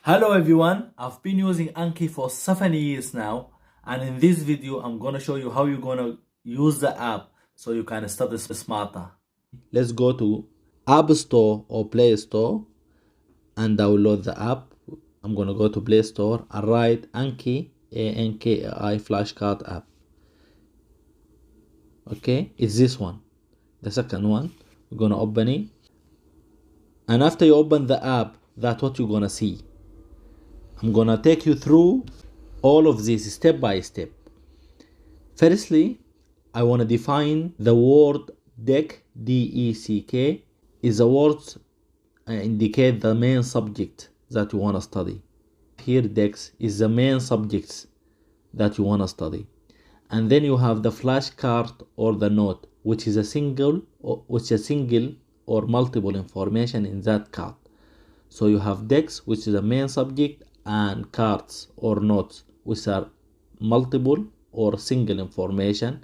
Hello everyone, I've been using Anki for 7 years now, and in this video I'm gonna show you how you're gonna use the app so you can study smarter. Let's go to App Store or Play Store and download the app. I'm gonna go to Play Store and write Anki, ANKI Flashcard app. Okay, it's this one, the second one. We're gonna open it, and after you open the app, that's what you're gonna see. I'm gonna take you through all of this step by step. Firstly, I want to define the word deck, D-E-C-K, is a word indicate the main subject that you want to study. Here decks is the main subjects that you want to study. And then you have the flashcard or the note, which is a single or multiple information in that card. So you have decks, which is the main subject, and cards or notes, which are multiple or single information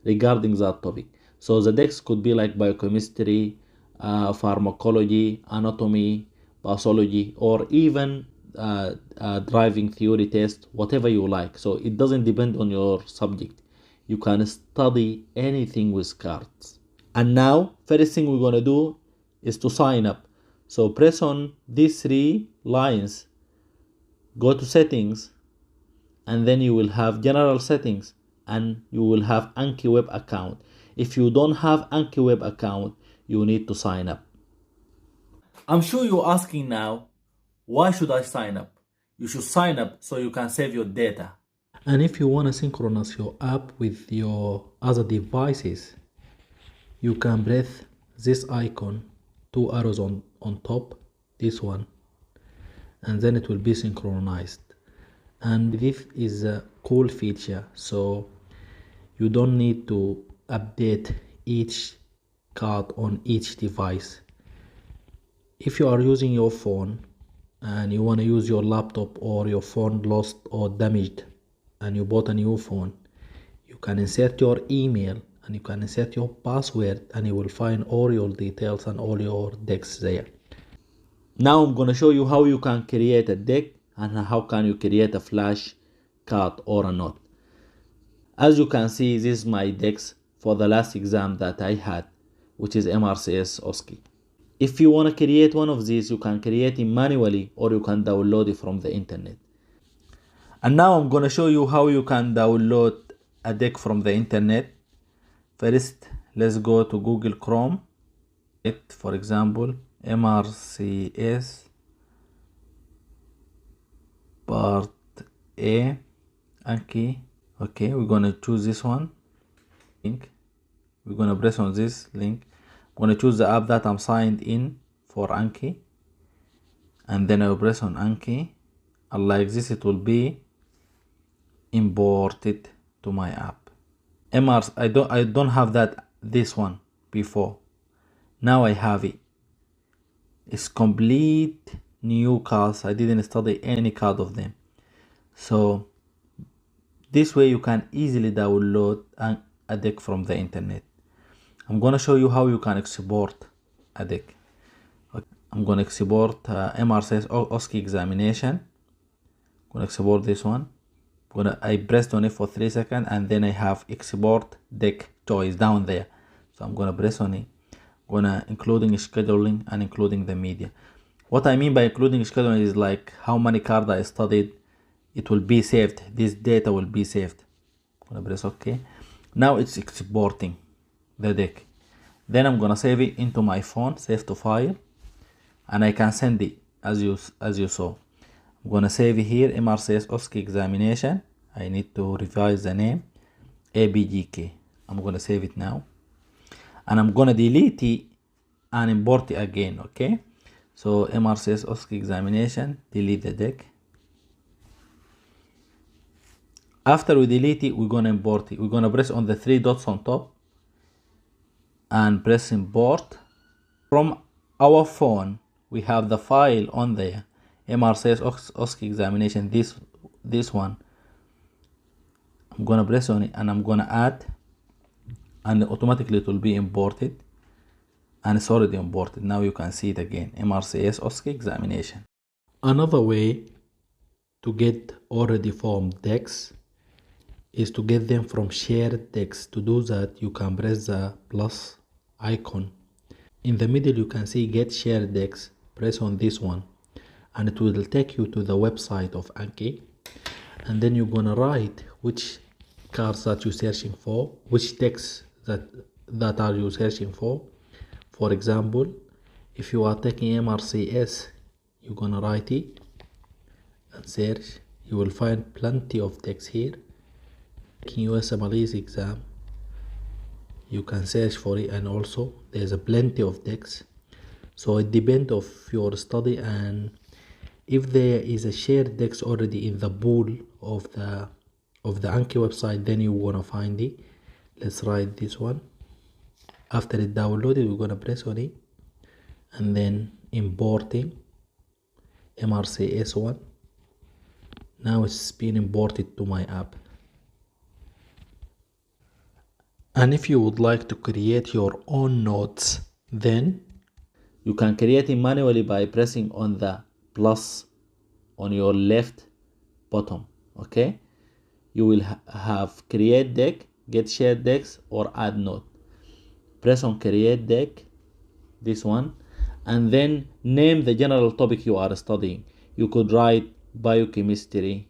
regarding that topic. So the decks could be like biochemistry, pharmacology, anatomy, pathology, or even driving theory test, whatever you like. So it doesn't depend on your subject. You can study anything with cards. And now, first thing we're gonna do is to sign up. So press on these 3 lines, go to settings, and then you will have general settings, and you will have Anki web account. If you don't have Anki web account, you need to sign up. I'm sure you're asking now, why should I sign up? You should sign up so you can save your data. And if you want to synchronize your app with your other devices, you can press this icon, 2 arrows on top, this one, and then it will be synchronized. And this is a cool feature, so you don't need to update each card on each device. If you are using your phone and you want to use your laptop, or your phone lost or damaged and you bought a new phone, you can insert your email and you can insert your password, and you will find all your details and all your decks there. Now I'm going to show you how you can create a deck and how can you create a flash card or a note. As you can see, this is my decks for the last exam that I had, which is MRCS OSCE. If you want to create one of these, you can create it manually or you can download it from the internet. And now I'm going to show you how you can download a deck from the internet. First, let's go to Google Chrome. For example, MRCS Part A, Anki. Okay, we're gonna choose this one. Link. We're gonna press on this link. I'm gonna choose the app that I'm signed in for Anki, and then I will press on Anki, and like this it will be imported to my app. I don't have this one before. Now I have it. It's complete new cards. I didn't study any card of them. So this way you can easily download a deck from the internet. I'm gonna show you how you can export a deck. I'm gonna export MRCS OSCE examination. I'm gonna export this one. I pressed on it for 3 seconds, and then I have export deck choice down there. So I'm gonna press on it. Including scheduling and including the media. What I mean by including scheduling is like how many cards I studied, it will be saved. This data will be saved. I'm gonna press OK. Now it's exporting the deck. Then I'm gonna save it into my phone, save to file, and I can send it as you saw. I'm gonna save it here, MRCS OSCE examination. I need to revise the name, ABGK. I'm gonna save it now, and I'm gonna delete it and import it again. Okay, so MRCS OSCE examination, delete the deck. After we delete it, we're gonna import it. We're gonna press on the 3 dots on top and press import. From our phone, we have the file on there, MRCS OSCE examination, this one. I'm gonna press on it and I'm gonna add, and automatically it will be imported, and it's already imported. Now you can see it again, MRCS OSCE examination. Another way to get already formed decks is to get them from shared decks. To do that, you can press the plus icon. In the middle, you can see get shared decks. Press on this one and it will take you to the website of Anki. And then you're gonna write which cards that you're searching for, which decks that are you searching for. For example, if you are taking MRCS, you're gonna write it and search. You will find plenty of decks here. Taking USMLE's exam, you can search for it, and also there's a plenty of decks. So it depends of your study, and if there is a shared decks already in the pool of the Anki website, then you wanna find it. Let's write this one. After it downloaded, we're gonna press on it and then importing MRCS one. Now it's been imported to my app. And if you would like to create your own notes, then you can create it manually by pressing on the plus on your left bottom. Okay, you will have create deck, get shared decks, or add note. Press on create deck, this one, and then name the general topic you are studying. You could write biochemistry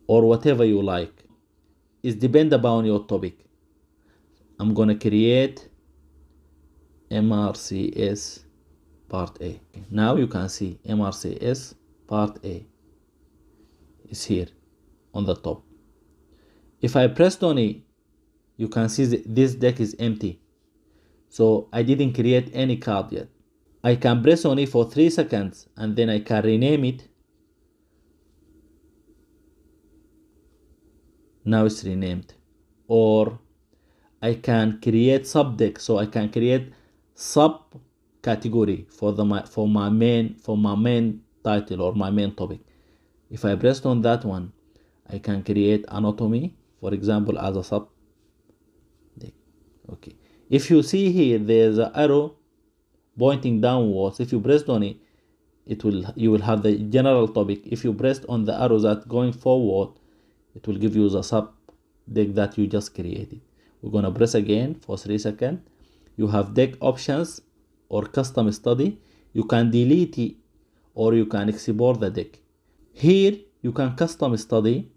or whatever you like. It depends upon your topic. I'm gonna create MRCS Part A. Now you can see MRCS Part A is here on the top. If I pressed on it, you can see this deck is empty. So I didn't create any card yet. I can press on it for 3 seconds and then I can rename it. Now it's renamed. Or I can create subdeck, so I can create subcategory for my main title or my main topic. If I pressed on that one, I can create anatomy, for example, as a sub deck. Okay. If you see here, there's an arrow pointing downwards. If you pressed on it, you will have the general topic. If you pressed on the arrow that going forward, it will give you the sub deck that you just created. We're gonna press again for 3 seconds. You have deck options or custom study. You can delete it or you can export the deck. Here you can custom study.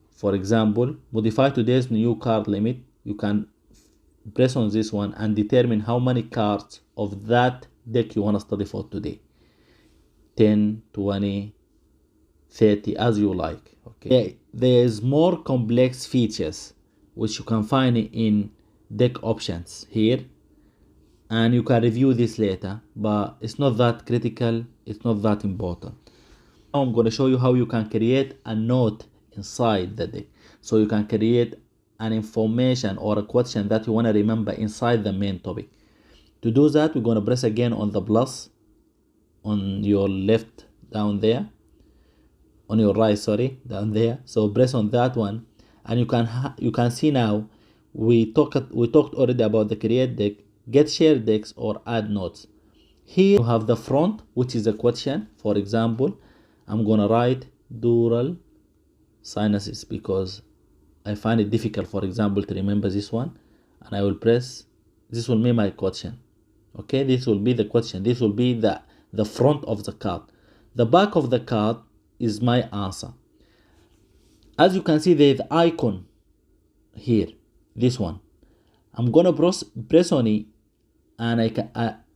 For example, modify today's new card limit. You can press on this one and determine how many cards of that deck you want to study for today. 10, 20, 30, as you like. Okay. There's more complex features which you can find in deck options here, and you can review this later, but it's not that critical, it's not that important. Now I'm going to show you how you can create a note inside the deck. So you can create an information or a question that you want to remember inside the main topic. To do that, we're going to press again on the plus on your left down there, on your right, sorry, down there. So press on that one, and you can see now we talked already about the create deck, get shared decks, or add notes. Here you have the front, which is a question. For example, I'm gonna write dural sinuses because I find it difficult, for example, to remember this one, and I will press. This will be my question. Okay, this will be the question. This will be the front of the card. The back of the card is my answer. As you can see, there's icon here, this one. I'm gonna press on it, and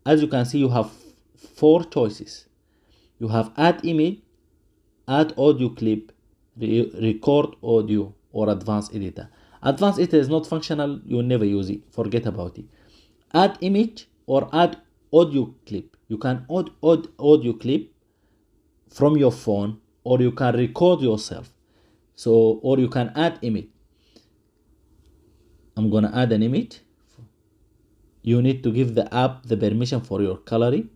as you can see, you have 4 choices. You have add image, add audio clip, record audio, or advanced editor. Advanced editor is not functional, you'll never use it, forget about it. Add image or add audio clip. You can add audio clip from your phone, or you can record yourself. So, or you can add image. I'm gonna add an image. You need to give the app the permission for your gallery.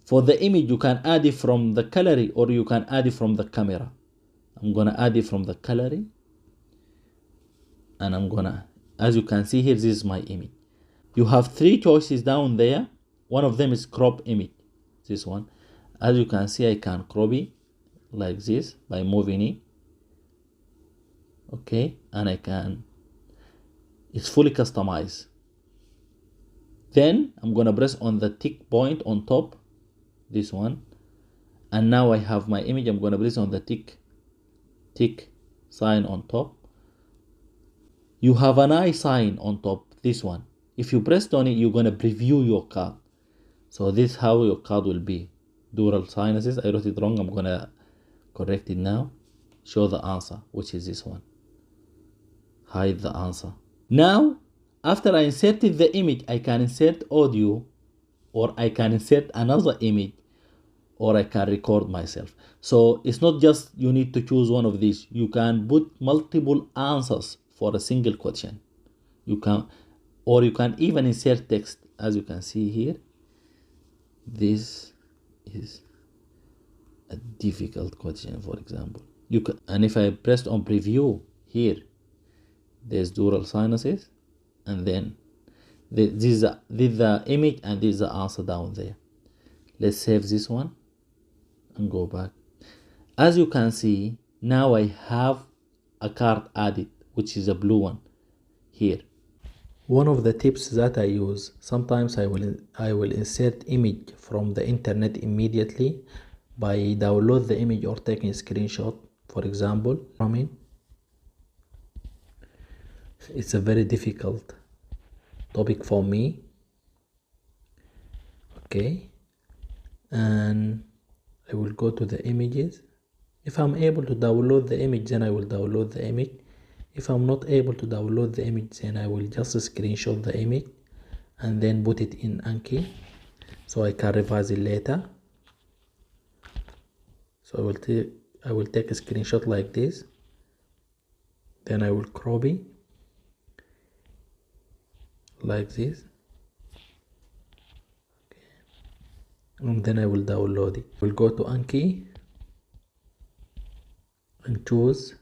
For the image, you can add it from the gallery or you can add it from the camera. I'm gonna add it from the gallery, and I'm gonna, as you can see here, this is my image. You have 3 choices down there. One of them is crop image, this one, As you can see, I can crop it like this by moving it. Okay, and it's fully customized. Then I'm gonna press on the tick point on top, this one, and now I have my image. I'm gonna press on the tick sign on top. You have an eye sign on top, this one. If you pressed on it, you're gonna preview your card. So this is how your card will be. Dural sinuses, I wrote it wrong, I'm gonna correct it now. Show the answer, which is this one. Hide the answer. Now, after I inserted the image, I can insert audio, or I can insert another image, or I can record myself. So it's not just you need to choose one of these. You can put multiple answers for a single question. You can even insert text, as you can see here. This is a difficult question, for example. And if I pressed on preview here, there's dural sinuses, and then this is the image, and this is the answer down there. Let's save this one and go back. As you can see, now I have a card added, which is a blue one here. One of the tips that I use, sometimes I will insert image from the internet immediately by download the image or taking a screenshot. For example, it's a very difficult topic for me. Okay, and I will go to the images. If I'm able to download the image, then I will download the image. If I'm not able to download the image, then I will just screenshot the image and then put it in Anki so I can revise it later. So I will take a screenshot like this, then I will crop it like this, okay. And then I will download it. We'll go to Anki and choose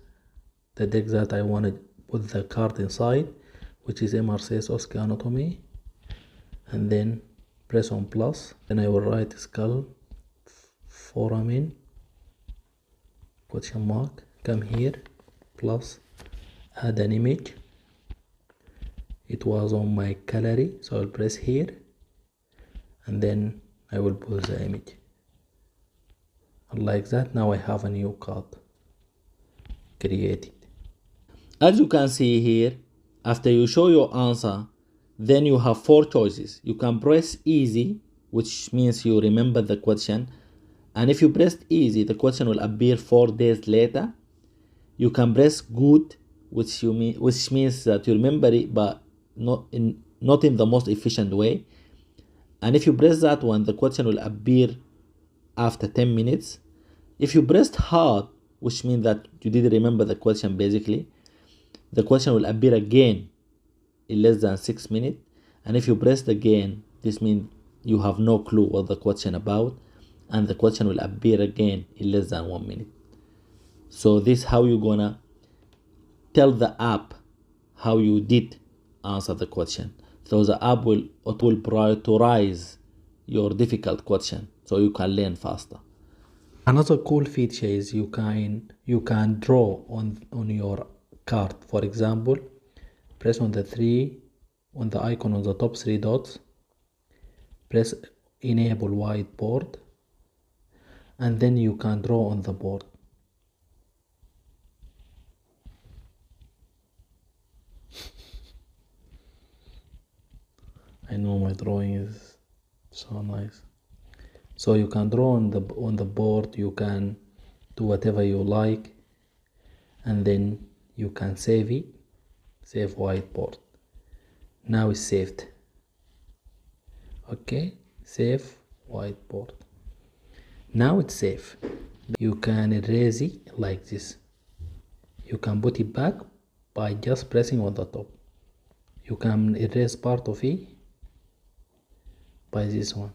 the deck that I want to put the card inside, which is MRCS Oscar Anatomy, and then press on plus. Then I will write skull foramen question mark, come here, plus, add an image. It was on my gallery, so I'll press here, and then I will put the image. And like that, now I have a new card created. As you can see here, after you show your answer, then you have 4 choices. You can press easy, which means you remember the question. And if you pressed easy, the question will appear 4 days later. You can press good, which means that you remember it, but not in the most efficient way. And if you press that one, the question will appear after 10 minutes. If you pressed hard, which means that you didn't remember the question basically, the question will appear again in less than 6 minutes. And if you pressed again, this means you have no clue what the question about, and the question will appear again in less than 1 minute. So this is how you're gonna tell the app how you did answer the question. So the app will prioritize your difficult question so you can learn faster. Another cool feature is you can draw on your card. For example, press on the icon on the top 3 dots, press enable whiteboard, and then you can draw on the board. I know my drawing is so nice. So you can draw on the board, you can do whatever you like, and then you can save it. Save whiteboard. Now it's saved. Okay, save whiteboard. Now it's safe. You can erase it like this. You can put it back by just pressing on the top. You can erase part of it by this one.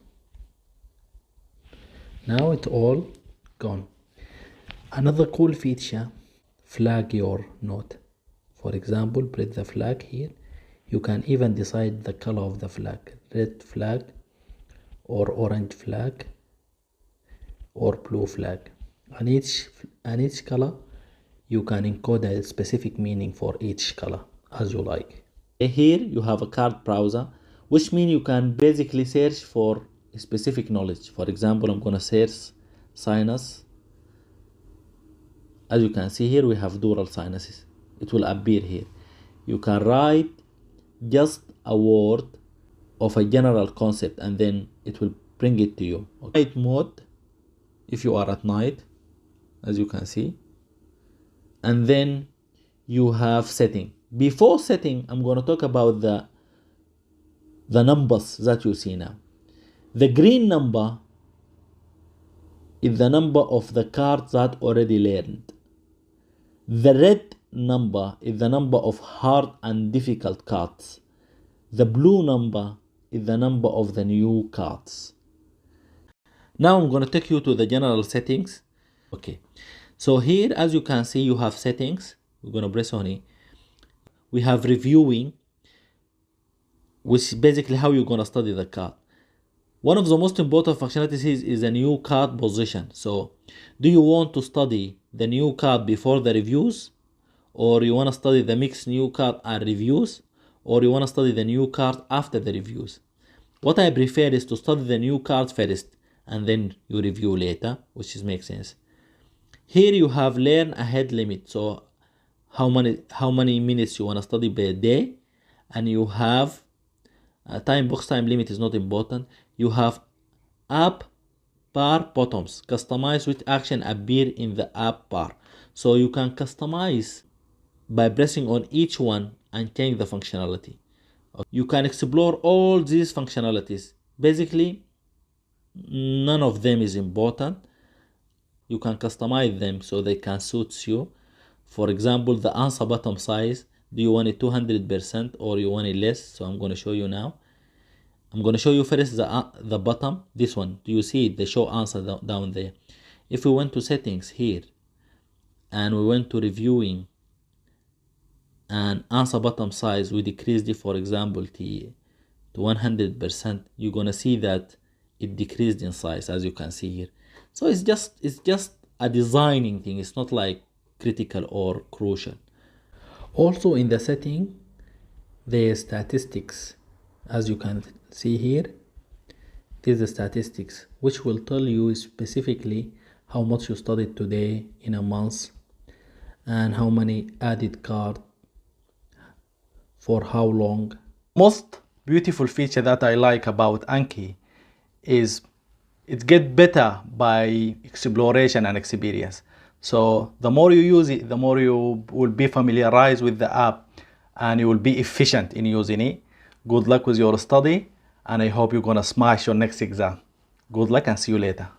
Now it's all gone. Another cool feature, flag your note. For example, press the flag here. You can even decide the color of the flag, red flag or orange flag. or blue flag, and each color you can encode a specific meaning for each color as you like. Here you have a card browser, which means you can basically search for specific knowledge. For example, I'm gonna search sinus. As you can see here, we have dural sinuses. It will appear here. You can write just a word of a general concept and then it will bring it to you. Okay. Night mode, if you are at night, as you can see. And then you have setting. Before setting, I'm going to talk about the numbers that you see now. The green number is the number of the cards that already learned. The red number is the number of hard and difficult cards. The blue number is the number of the new cards. Now I'm going to take you to the general settings. Okay, so here as you can see you have settings. We're going to press on it. We have reviewing, which is basically how you're going to study the card. One of the most important functionalities is a new card position. So do you want to study the new card before the reviews, or you want to study the mixed new card and reviews, or you want to study the new card after the reviews? What I prefer is to study the new card first and then you review later, which makes sense. Here you have learn ahead limit, so how many minutes you want to study per day, and you have box time limit is not important. You have app bar bottoms, customize which action appear in the app bar. So you can customize by pressing on each one and change the functionality. You can explore all these functionalities. Basically, none of them is important. You can customize them so they can suit you. For example, the answer bottom size, do you want it 200% or you want it less? So I'm going to show you now. I'm going to show you first the bottom, this one. Do you see it? The show answer down there. If we went to settings here and we went to reviewing and answer bottom size, we decreased it, for example, to 100%. You're going to see that it decreased in size, as you can see here. So it's just a designing thing. It's not like critical or crucial. Also in the setting, there's statistics. As you can see here, this is the statistics, which will tell you specifically how much you studied today in a month and how many added cards for how long. Most beautiful feature that I like about Anki is it gets better by exploration and experience. So the more you use it, the more you will be familiarized with the app and you will be efficient in using it. Good luck with your study, and I hope you're gonna smash your next exam. Good luck and see you later.